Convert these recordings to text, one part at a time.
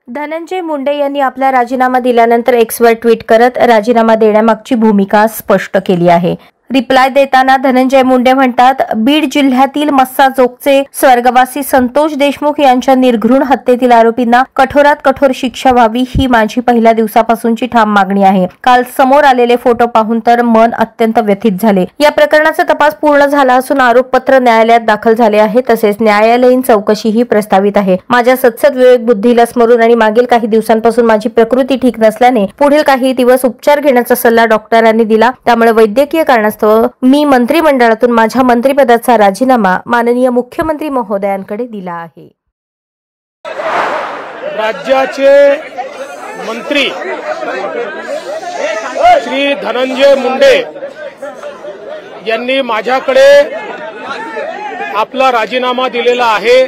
धनंजय मुंडे यांनी आपला राजीनामा दिल्यानंतर एक्सवर ट्विट करत राजीनामा देण्यामागची भूमिका स्पष्ट केली आहे। रिप्लाय देताना धनंजय मुंडे म्हणतात, बीड जिल्ह्यातील मस्साजोगचे स्वर्गवासी संतोष देशमुख यांच्या निर्घृण हत्येतील आरोपींना कठोरात कठोर शिक्षा व्हावी ही माझी पहिल्या दिवसापासूनची ठाम मागणी आहे। काल समोर आलेले फोटो पाहून तर मन अत्यंत व्यथित झाले। या प्रकरणाचा तपास पूर्ण झाला असून आरोपपत्र न्यायालयात दाखल झाले आहे, तसेच न्यायालयीन चौकशीही प्रस्तावित आहे। माझ्या सत्सद विवेक बुद्धीला स्मरून आणि मागील काही दिवसांपासून माझी प्रकृती ठीक नसल्याने पुढील काही दिवस उपचार घेण्याचा सल्ला डॉक्टरांनी दिला। त्यामुळे वैद्यकीय कारणास्तव मी मंत्रिमंडळातून माझ्या मंत्रिपदाचा राजीनामा माननीय मुख्यमंत्री महोदयांकडे दिला आहे। राज्याचे मंत्री श्री धनंजय मुंडे यांनी माझ्याकडे आपला राजीनामा दिलेला आहे।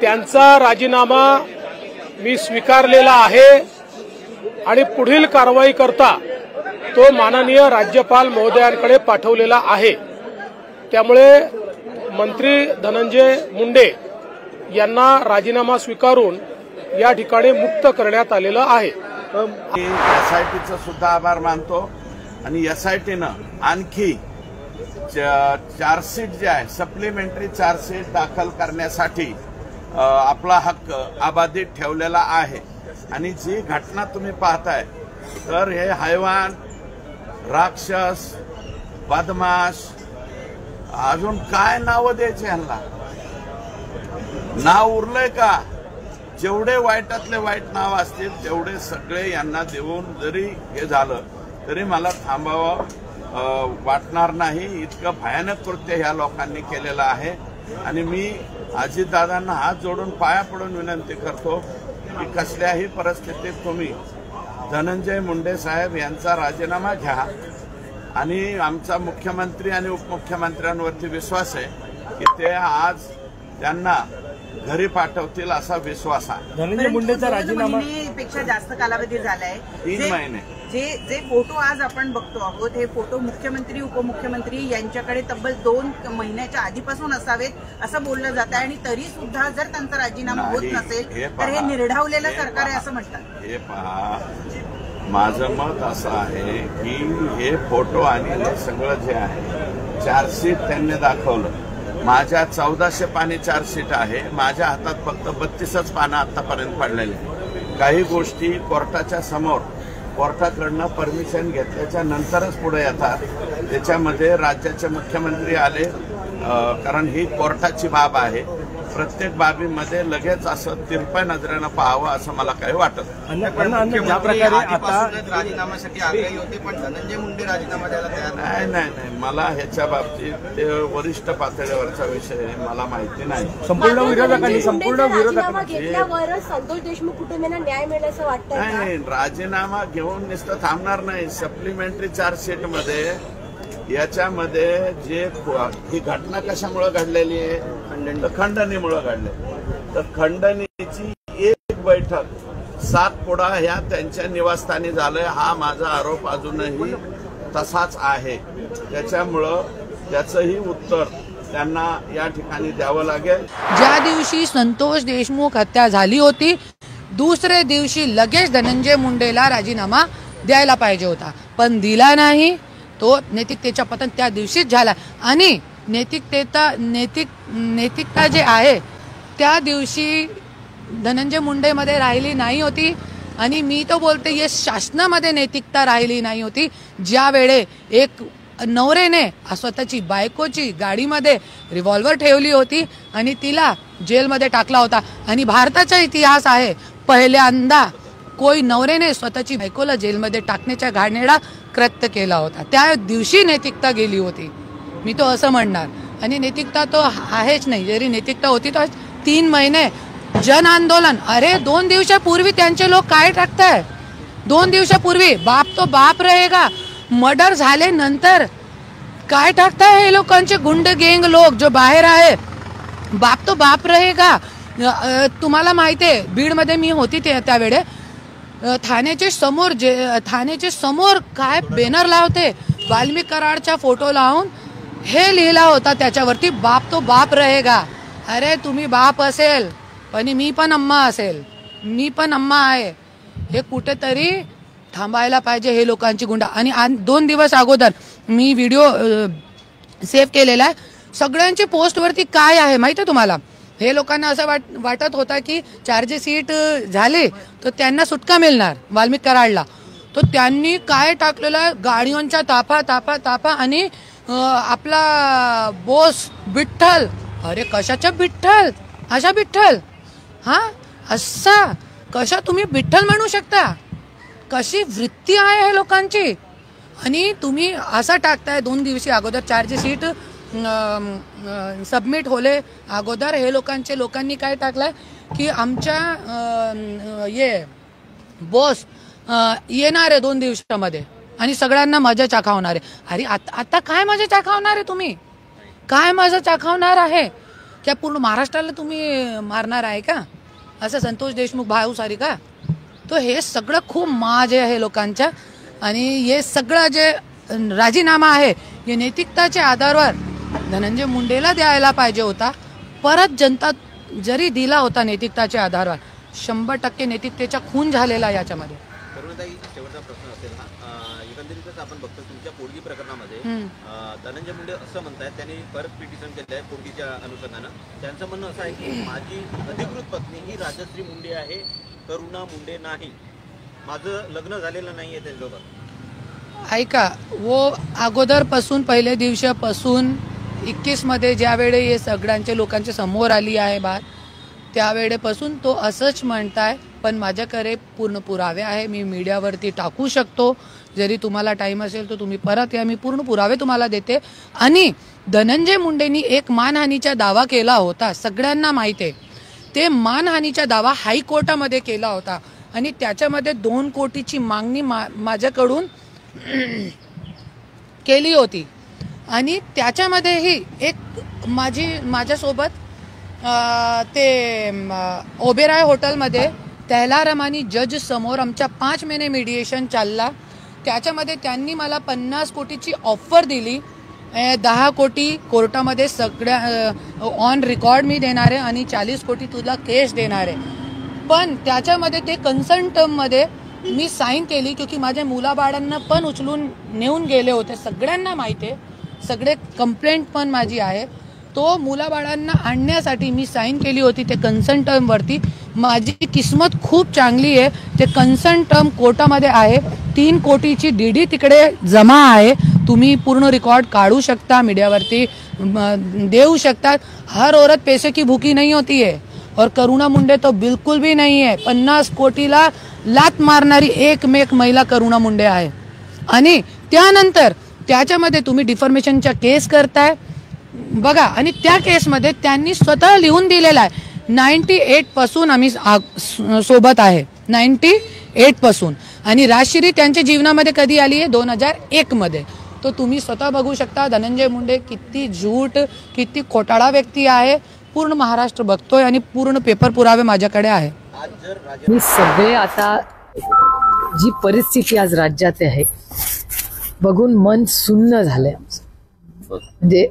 त्यांचा राजीनामा मी स्वीकारलेला आहे आणि पुढील कारवाई करता तो माननीय राज्यपाल महोदयांकडे पाठवलेला आहे। त्यामुळे मंत्री धनंजय मुंडे यांना राजीनामा स्वीकारून या ठिकाणी मुक्त करण्यात आलेलं आहे। एसआयटीचा सुद्धा आभार मानतो आणि एसआयटीनं आणखी चार्जशीट जे आहे सप्लिमेंटरी चार्जशीट दाखल करण्यासाठी आपला हक्क अबाधित ठेवलेला आहे। आणि जी घटना तुम्ही पाहताय तर हे हैवान, राक्षस, बदमाश, अजून काय नाव द्यायचे ह्यांना? नाव उरलंय का? जेवढे वाईटातले वाईट नाव असतील तेवढे सगळे यांना देऊन जरी हे झालं तरी मला थांबावं वाटणार नाही। इतकं भयानक कृत्य ह्या लोकांनी केलेलं आहे आणि मी अजितदादांना हात जोडून पाया पडून विनंती करतो की कसल्याही परिस्थितीत तुम्ही धनंजय मुंडे साहेब यांचा राजीनामा घ्या आणि आमचा मुख्यमंत्री आणि उपमुख्यमंत्र्यांवरती विश्वास आहे की ते आज त्यांना घरी पाठवतील असा विश्वास आहे। धनंजय मुंडेचा राजीनामा पेक्षा जास्त कालावधी झालाय, 3 महिने। जे फोटो आज आपण बघतो आहोत हे फोटो मुख्यमंत्री उपमुख्यमंत्री यांच्याकडे तब्बल 2 महिन्याच्या आधीपासून असावेत असं बोललं जात आहे आणि तरी सुद्धा जर त्यांचा राजीनामा होत नसेल तर हे निर्ढावलेलं सरकार आहे असं म्हणतात। हे पहा, माझं मत असं आहे की हे फोटो आणि हे सगळं जे आहे चार्जशीट त्यांनी दाखवलं। माझ्या 1400 पानी चार्जशीट आहे, माझ्या हातात फक्त 32च पानं आतापर्यंत पडलेले। काही गोष्टी कोर्टाच्या समोर कोर्टाकडनं परमिशन घेतल्याच्या नंतरच पुढे येतात। त्याच्यामध्ये राज्याचे मुख्यमंत्री आले, कारण ही कोर्टाची बाब आहे। प्रत्येक बाबीमध्ये लगेच असं तिरप्या नजरेनं पाहावं असं मला काही वाटत नाही। राजीनाम्यासाठी आग्रही होते पण धनंजय मुंडे राजीनामा द्यायला तयार नाही। मला ह्याच्या बाबतीत ते वरिष्ठ पातळीवरचा विषय मला माहिती नाही। संपूर्ण विरोधकांनी संतोष देशमुख कुटुंबियांना न्याय मिळेल असं वाटतं? नाही, राजीनामा घेऊन नुसतं थांबणार नाही। सप्लिमेंटरी चार्जशीट मध्ये याच्यामध्ये जे ही घटना कशामुळे घडलेली आहे तर खंडणीमुळे घडली। तर खंडणीची एक बैठक 7 पुढा ह्या त्यांच्या निवासस्थानी झालंय, हा माझा आरोप अजूनही तसाच आहे। त्याच्यामुळं त्याचंही उत्तर त्यांना या ठिकाणी द्यावं लागेल। ज्या दिवशी संतोष देशमुख हत्या झाली होती दुसरे दिवशी लगेच धनंजय मुंडेला राजीनामा द्यायला पाहिजे होता, पण दिला नाही। तो नैतिकतेच्या पतन त्या दिवशीच झाला आणि नैतिकता जे आहे त्या दिवशी धनंजय मुंडेमध्ये राहिली नाही होती। आणि मी तो बोलते ये शासनामध्ये नैतिकता राहिली नाही होती, ज्या वेळे एक नवरेने स्वतःची बायकोची गाडीमध्ये रिव्हॉल्वर ठेवली होती आणि तिला जेलमध्ये टाकला होता। आणि भारताचा इतिहास आहे पहिल्यांदा कोई नवरेने स्वतःची बायकोला जेलमध्ये टाकण्याच्या घाणेरडा कृत्य केला होता। त्या दिवशी नैतिकता गेली होती, मी तो असं म्हणणार। आणि नैतिकता तो आहेच नाही, जरी नैतिकता होती तर 3 महिने जन आंदोलन, अरे 2 दिवसापूर्वी त्यांचे लोक काय टाकताय? 2 दिवसापूर्वी बाप तो बाप रहेगा मर्डर झाले नंतर काय टाकताय हे लोकांचे गुंड गँग लोक जो बाहेर आहे, बाप तो बाप रहेगा। तुम्हाला माहिती आहे बीडमध्ये मी होती त्यावेळे थाण्याचे समोर काय बॅनर लावते, वाल्मिक कराडचा फोटो लावून हे लिहिला होता त्याच्यावरती, बाप तो बाप रहेगा। अरे तुम्ही बाप असेल पण मी पण अम्मा असेल। मी पण अम्मा आहे, हे कुठेतरी थांबायला पाहिजे हे लोकांची गुंडा. आणि 2 दिवस अगोदर मी व्हिडिओ सेव्ह केलेला आहे. सगळ्यांची पोस्टवरती काय आहे माहिती आहे तुम्हाला? हे लोकांना असं वाटत होता की 4G सीट झाले तर त्यांना सुटका मिळणार वाल्मिक कराडला. तो त्यांनी काय टाकलेलं, गाडींच्या ताफा ताफा ताफा आणि आपला बोस विठ्ठल. अरे कशाच्या विठ्ठल? अशा विठ्ठल? हा असा कशा तुम्ही विठ्ठल म्हणू शकता? कशी वृत्ती आहे हे लोकांची? आणि तुम्ही असा टाकताय 2 दिवशी अगोदर 4G सीट सबमिट होले अगोदर हे लोकांनी काय टाकलंय की आमच्या ये बॉस येणार आहे 2 दिवसामध्ये आणि सगळ्यांना मजा चाखवणार आहे. अरे आता काय मजा चाखवणार आहे तुम्ही? काय मजा चाखवणार आहे? क्या पूर्ण महाराष्ट्राला तुम्ही मारणार आहे का? असं संतोष देशमुख भाऊ सारी का? तो हे सगळं खूप माज आहे लोकांच्या. आणि हे सगळं जे राजीनामा आहे हे नैतिकताच्या आधारावर धनंजय मुंडेला द्यायला पाहिजे होता. परत जनता जरी दिला होता नैतिकताच्या आधारावर, 100% नैतिकतेचा खून झालेला याच्यामध्ये. करुणाताई, शेवटचा प्रश्न असेल हा. एकंदरीतच आपण बघतो तुमच्या पोटगी प्रकरणामध्ये धनंजय मुंडे असं म्हणतात, त्यांनी परत पिटिशन केलं आहे पोटगीच्या अनुषंगानं. त्यांचं म्हणणं असं आहे की माझी अधिकृत पत्नी ही राजश्री मुंडे आहे, करुणा मुंडे नाही. माझं लग्न झालेलं नाही आहे त्यांच्यासोबत. ऐका, वो अगोदरपासून पहिल्या दिवसापासून 21 मध्ये ज्यावेळी हे सगळ्यांच्या लोकांच्या समोर आली आहे बात, त्यावेळेपासून तो असंच म्हणताय. पण माझ्याकडे पूर्ण पुरावे आहे, मी मीडियावरती टाकू शकतो. जरी तुम्हाला टाइम असेल तर तुम्ही परत या, मी पूर्ण पुरावे तुम्हाला देते. आणि धनंजय मुंडेंनी एक मानहानीचा दावा केला होता, सगळ्यांना माहिती आहे. ते मानहानीचा दावा हायकोर्टामध्ये केला होता आणि त्याच्यामध्ये 2 कोटीची मागणी माझ्याकडून केली होती. आणि त्याच्यामध्येही एक माझ्यासोबत ते ओबेराय हॉटेलमध्ये तैलारमानी जज समोर आमच्या 5 महिने मीडिएशन चालला. त्याच्यामध्ये त्यांनी मला 50 कोटीची ऑफर दिली. 10 कोटी कोर्टामध्ये सगळ्या ऑन रेकॉर्ड मी देणार आहे आणि 40 कोटी तुला केस देणार आहे. पण त्याच्यामध्ये ते कन्सर्न टर्ममध्ये मी साईन केली, क्योंकि माझ्या मुलाबाळांना पण उचलून नेऊन गेले होते. सगळ्यांना माहिती आहे, सगळे कंप्लेंट पण माझी आहे. तो मुलाबाळांना आणण्यासाठी मी साईन केली होती ते कन्सर्न टर्मवरती. माझी किस्मत खूप चांगली आहे, ते कन्सर्न टर्म कोर्टामध्ये आहे. 3 कोटीची डीडी तिकडे जमा आहे. तुम्ही पूर्ण रेकॉर्ड काढू शकता, मीडियावरती देऊ शकता. हर औरत पैसे की भूखी नहीं होती है और करुणा मुंडे तो बिल्कुल भी नहीं है. 50 कोटीला लात मारणारी एकमेक महिला करुणा मुंडे आहे. आणि त्यानंतर त्याच्यामध्ये तुम्ही डिफॉर्मेशनचा केस करताय बघा. आणि त्या केसमध्ये त्यांनी स्वतः लिहून दिलेला आहे 98 पासून आम्ही सोबत आहे, 98 पासून. आणि राजश्री त्यांच्या जीवनामध्ये कधी आली आहे? 2001 मध्ये. तो तुम्ही स्वतः बघू शकता धनंजय मुंडे किती झूट, किती खोटाळा व्यक्ती आहे. पूर्ण महाराष्ट्र बघतोय आणि पूर्ण पेपर पुरावे माझ्याकडे आहे. मी सगळे आता जी परिस्थिती आज राज्यात आहे बघून मन सुन्न झालंय आमचं. म्हणजे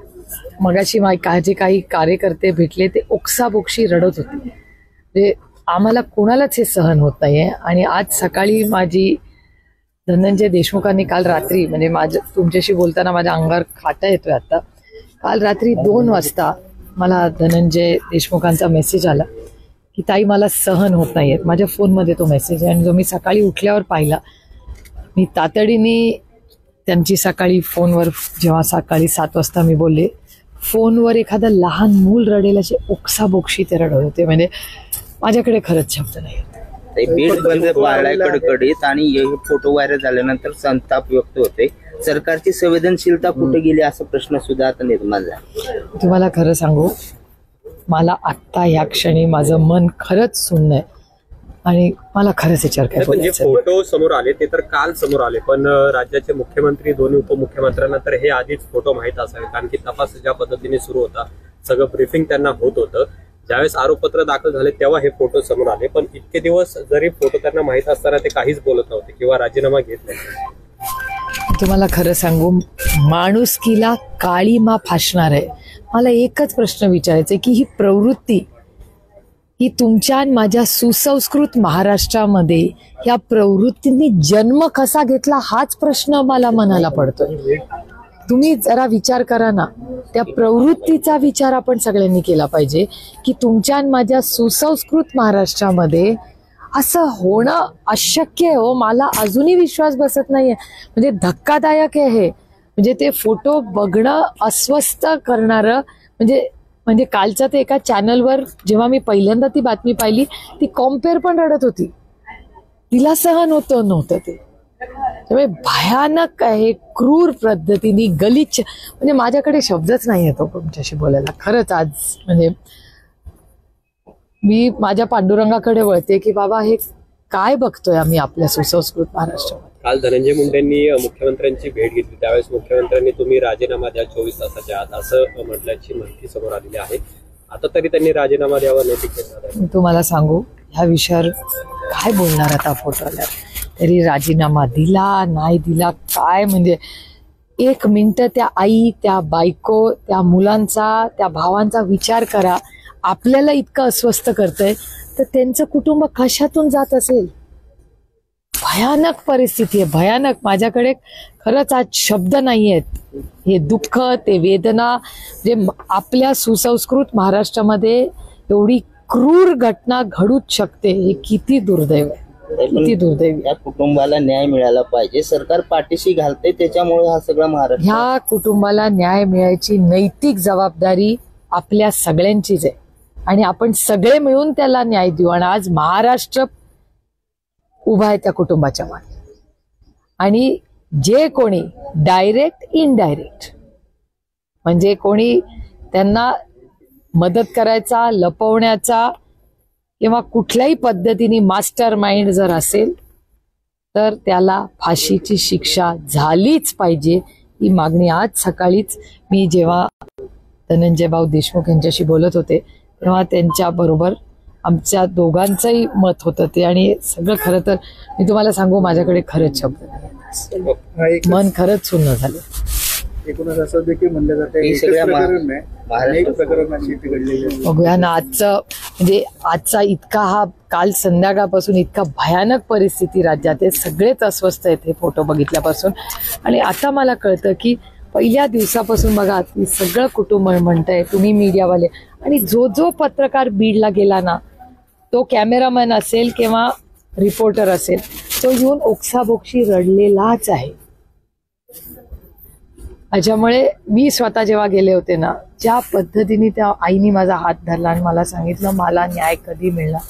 मगाशी जे काही कार्यकर्ते भेटले ते ओक्साबोक्षी रडत होते. म्हणजे आम्हाला कोणालाच हे सहन होत नाहीये. आणि आज सकाळी माझी धनंजय देशमुखांनी काल रात्री, म्हणजे तुमच्याशी बोलताना माझ्या अंगावर काटा येतोय आता. काल रात्री 2 वाजता मला धनंजय देशमुखांचा मेसेज आला की ताई मला सहन होत नाहीये. माझ्या फोनमध्ये तो मेसेज आहे आणि जो मी सकाळी उठल्यावर पाहिला. मी तातडीने त्यांची सकाळी फोनवर, जेव्हा सकाळी 7 वाजता मी बोलले, फोनवर एखादं लहान मूल रडेल असे ओक्साबोक्षी ते रडत होते. म्हणजे माझ्याकडे खरंच शब्द नाही. बीड बंद पाळलाय कडकडीत आणि हे फोटो व्हायरल झाल्यानंतर संताप व्यक्त होते. सरकारची संवेदनशीलता कुठे गेली असा प्रश्न सुद्धा आता निर्माण झाला. तुम्हाला खरं सांगू, मला आत्ता या क्षणी माझं मन खरंच सुन्न आहे आणि मला खरंच याच्यावर काय बोलायचं. फोटो समोर आले ते तर काल समोर आले, पण राज्याचे मुख्यमंत्री, 2 उपमुख्यमंत्र्यांना तर हे आधीच फोटो माहीत असावे, कारण की तपास ज्या पद्धतीने सुरू होता, सगळं ब्रीफिंग त्यांना होत होतं. ज्यावेळेस आरोपपत्र दाखल झाले तेव्हा हे फोटो समोर आले, पण इतके दिवस जरी फोटो त्यांना माहीत असताना ते काहीच बोलत नव्हते किंवा राजीनामा घेत नाही. तुम्हाला खरं सांगू, माणुसकीला काळीमा फासणार आहे. मला एकच प्रश्न विचारायचा आहे की ही प्रवृत्ती की तुमच्या आणि माझ्या सुसंस्कृत महाराष्ट्रामध्ये या प्रवृत्तींनी जन्म कसा घेतला हाच प्रश्न मला मनाला पडतोय. तुम्ही जरा विचार करा ना, त्या प्रवृत्तीचा विचार आपण सगळ्यांनी केला पाहिजे की तुमच्या आणि माझ्या सुसंस्कृत महाराष्ट्रामध्ये असं होणं अशक्य आहे. हो, मला अजूनही विश्वास बसत नाहीये. म्हणजे धक्कादायक आहे हे. म्हणजे ते फोटो बघणं अस्वस्थ करणारं. म्हणजे कालच्या ते एका चॅनलवर जेव्हा मी पहिल्यांदा ती बातमी पाहिली, ती कॉम्पेअर पण रडत होती. तिला सहन नव्हतं ते. त्यामुळे भयानक आहे, क्रूर पद्धतीने गलिच्छ. म्हणजे माझ्याकडे शब्दच नाही येतो तुमच्याशी बोलायला. खरंच आज म्हणजे मी माझ्या पांडुरंगाकडे वळते की बाबा हे काय बघतोय आम्ही आपल्या सुसंस्कृत महाराष्ट्रामध्ये. काल धनंजय मुंडेंनी मुख्यमंत्र्यांची भेट घेतली, त्यावेळेस मुख्यमंत्र्यांनी तुम्ही राजीनामा द्या 24 तासाच्या आत असं म्हटल्याची माहिती समोर आलेली आहे. आता तरी त्यांनी राजीनामा द्यावा नैतिक. मी तुम्हाला सांगू, ह्या विषयावर काय बोलणार आता फोटो आल्यावर. तरी राजीनामा दिला नाही दिला काय, म्हणजे 1 मिनिट त्या आई, त्या बायको, त्या मुलांचा, त्या भावांचा विचार करा. आपल्याला इतकं अस्वस्थ करतंय तर त्यांचं कुटुंब कशातून जात असेल. भयानक परिस्थिती आहे, भयानक. माझ्याकडे खरंच आज शब्द नाही आहेत. हे दुःख, ते वेदना, जे आपल्या सुसंस्कृत महाराष्ट्रामध्ये एवढी क्रूर घटना घडूच शकते, हे किती दुर्दैव आहे, किती दुर्दैव. या कुटुंबाला न्याय मिळाला पाहिजे. सरकार पाठीशी घालते, त्याच्यामुळे हा सगळा महाराष्ट्र. ह्या कुटुंबाला न्याय मिळायची नैतिक जबाबदारी आपल्या सगळ्यांचीच आहे आणि आपण सगळे मिळून त्याला न्याय देऊ. आणि आज महाराष्ट्र उभा आहे त्या कुटुंबाच्या मागे. आणि जे कोणी डायरेक्ट इनडायरेक्ट म्हणजे कोणी त्यांना मदत करायचा, लपवण्याचा किंवा कुठल्याही पद्धतीने मास्टर माइंड जर असेल तर त्याला फाशीची शिक्षा झालीच पाहिजे. ही मागणी आज सकाळीच मी जेव्हा धनंजय भाऊ देशमुख यांच्याशी बोलत होते तेव्हा त्यांच्या बरोबर आमच्या दोघांचंही मत होतं ते. आणि सगळं खरं तर मी तुम्हाला सांगू, माझ्याकडे खरंच शब्द नाही, मन खरंच सुन्न झालं. एकूणच असं देखील म्हणलं बघूया ना आजचं, म्हणजे आजचा इतका हा काल संध्याकाळपासून इतका भयानक परिस्थिती राज्यात आहे. सगळेच अस्वस्थ आहेत हे फोटो बघितल्यापासून. आणि आता मला कळतं की पहिल्या दिवसापासून बघा ती सगळं कुटुंब म्हणतंय, तुम्ही मीडियावाले आणि जो पत्रकार बीडला गेला ना, तो कॅमेरामॅन असेल किंवा रिपोर्टर असेल, तो येऊन ओक्साबोक्शी रडलेलाच आहे. त्याच्यामुळे मी स्वतः जेव्हा गेले होते ना, ज्या पद्धतीने त्या आईनी माझा हात धरला आणि मला सांगितलं मला न्याय कधी मिळणार,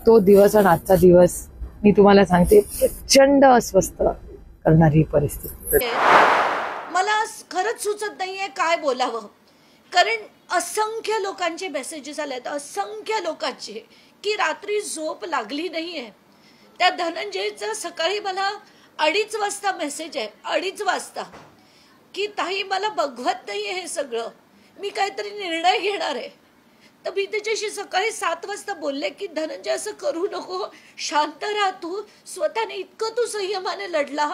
तो दिवस आणि आजचा दिवस मी तुम्हाला सांगते प्रचंड अस्वस्थ करणारी परिस्थिती. मला खरंच सुचत नाहीये काय बोलावं, कारण असंख्य लोकांचे मेसेजेस आलेत, असंख्य लोकांचे, की रात्री झोप लागली नाहीये. त्या धनंजयचा सकाळी मला 2:30 वाजता मेसेज आहे, 2:30 वाजता, की ताई मला बघवत नाहीये हे सगळं, मी काहीतरी निर्णय घेणार आहे. तर मी त्याच्याशी सकाळी 7 वाजता बोलले की धनंजय असं करू नको, शांत राहा, तू स्वतःने इतकं तू संयमाने लढला,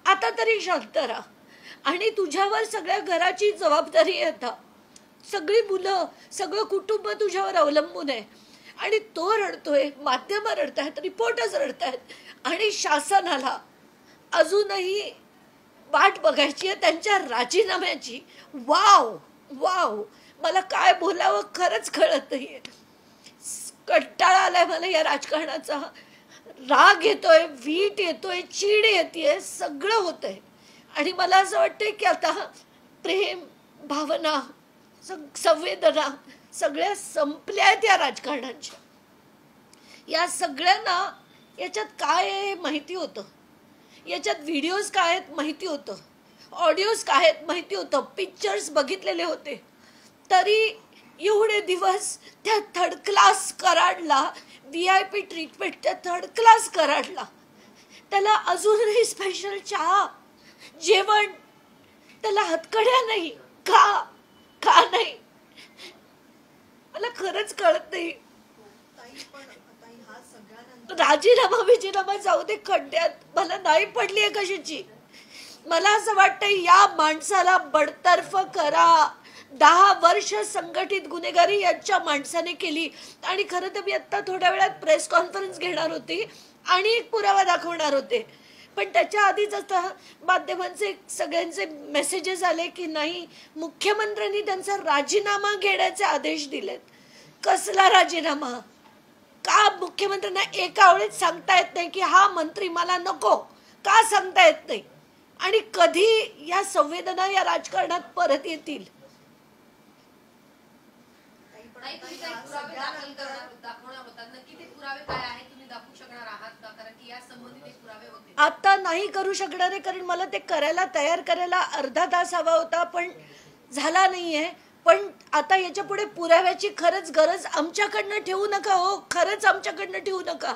आता तरी शांत राहा. आणि तुझ्यावर सगळ्या घराची जबाबदारी आहे, आता सगळी मुलं, सगळं कुटुंब तुझ्यावर अवलंबून आहे. आणि तो रडतोय, माध्यमं रडतायत, रिपोर्टर्स रडतायत आणि शासनाला अजूनही वाट बघायची आहे त्यांच्या राजीनाम्याची. वाव वाव, मला काय बोलावं खरंच कळत नाहीये. कंटाळा आलाय मला या राजकारणाचा. राग येतोय, वीट येतोय, चीड येतेय, सगळं होतंय. आणि मला असं वाटतंय की आता प्रेम, भावना, संवेदना सगळ्या संपल्या आहेत या राजकारणाच्या. या सगळ्यांना याच्यात काय आहे माहिती होतं, याच्यात व्हिडिओज काय आहेत माहिती होतं, ऑडिओज काय आहेत माहिती होतं, पिक्चर्स बघितलेले होते. तरी एवढे दिवस त्या थर्ड क्लास कराडला, VIP ट्रीटमेंट त्या थर्ड क्लास कराडला, त्याला अजूनही स्पेशल चहा, जेवण, त्याला हातकड्या नाही, का नाही मला खरंच कळत नाही. राजीनामा जाऊ दे खड्ड्यात, मला नाही पडली आहे कशाची. मला असं वाटतं या माणसाला बडतर्फ करा, 10 वर्ष संघटित गुन्हेगारी यांच्या माणसाने केली. आणि खरं तर मी आता थोड्या वेळात प्रेस कॉन्फरन्स घेणार होती आणि एक पुरावा दाखवणार होते, पण त्याच्या आधीच आता माध्यमांचे सगळ्यांचे मेसेजेस आले की नाही, मुख्यमंत्र्यांनी त्यांचा राजीनामा घेण्याचे आदेश दिलेत. कसला राजीनामा? का मुख्यमंत्र्यांना एका वेळेत सांगता येत नाही की हा मंत्री मला नको? का सांगता येत नाही? आणि कधी या संवेदना या राजकारणात परत येतील? आता नाही करू शकणार आहे, कारण मला ते तयार करायला अर्धा तास हवा होता, पण झाला नाहीये. पण आता याच्या पुढे पुराव्याची खरंच गरज आमच्याकडनं ठेवू नका हो, खरंच आमच्याकडनं ठेवू नका.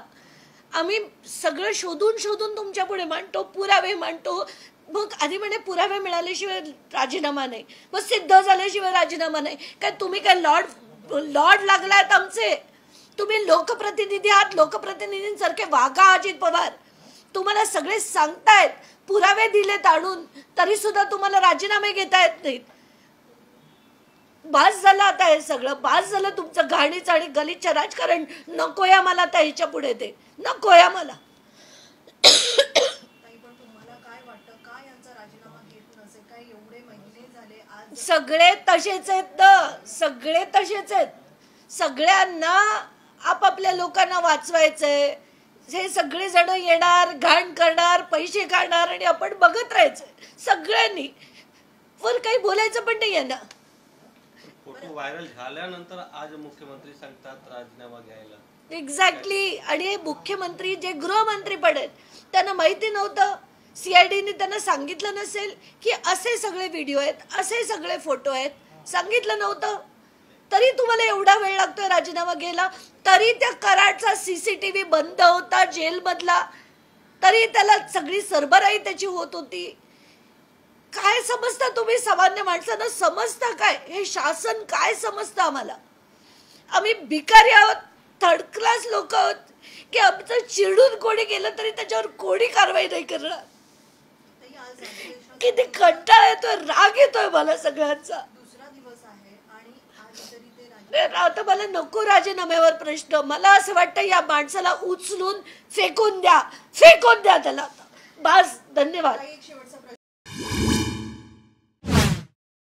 आम्ही सगळं शोधून शोधून तुमच्या पुढे मांडतो, पुरावे मांडतो. मग आधी म्हणे पुरावे मिळाल्याशिवाय राजीनामा नाही, मग सिद्ध झाल्याशिवाय राजीनामा नाही. काय तुम्ही काय लॉर्ड लागलात आमचे? तुम्ही लोकप्रतिनिधी आहात, लोकप्रतिनिधींसारखे वागा. अजित पवार तुम्हाला सगळे सांगतायत, पुरावे दिलेत आणून, तरी सुद्धा तुम्हाला राजीनामे घेता येत नाहीत. बास झालं आता हे सगळं, बास झालं तुमचं घाणीचं आणि गलिच्छ राजकारण. नकोया मला आता ह्याच्या पुढे, ते नकोया मला. सगळे तसेच आहेत ना, सगळे तसेच आहेत. सगळ्यांना आपापल्या लोकांना वाचवायचंय. हे सगळे जण येणार, घाण करणार, पैसे काढणार आणि आपण बघत राहायचंय सगळ्यांनी. वर काही बोलायचं पण नाही आहे ना. फोटो व्हायरल झाल्यानंतर आज मुख्यमंत्री सांगतात राजीनामा घ्यायला. एक्झॅक्टली. आणि हे मुख्यमंत्री जे गृहमंत्री पण आहेत त्यांना माहिती नव्हतं, CIDने त्यांना सांगितलं नसेल की असे सगळे व्हिडिओ आहेत, असे सगळे फोटो आहेत, सांगितलं नव्हतं, तरी तुम्हाला एवढा वेळ लागतोय राजीनामा घ्यायला. तरी त्या कराडचा CCTV बंद होता जेलमधला, तरी त्याला सगळी सरबराई त्याची होत होती. काय समजता तुम्ही? सामान्य माणसांना समजता काय? हे शासन काय समजतं आम्हाला? आम्ही भिकारी आहोत, थर्ड क्लास लोक आहोत की आमचं चिडून कोणी गेलं तरी त्याच्यावर कोणी कारवाई नाही करणार? किती कंटाळा येतोय, राग येतोय मला सगळ्यांचा. आता मला नको राजीनाम्यावर प्रश्न. मला असं वाटतं या माणसाला उचलून फेकून द्या, फेकून द्या त्याला. बस, धन्यवाद.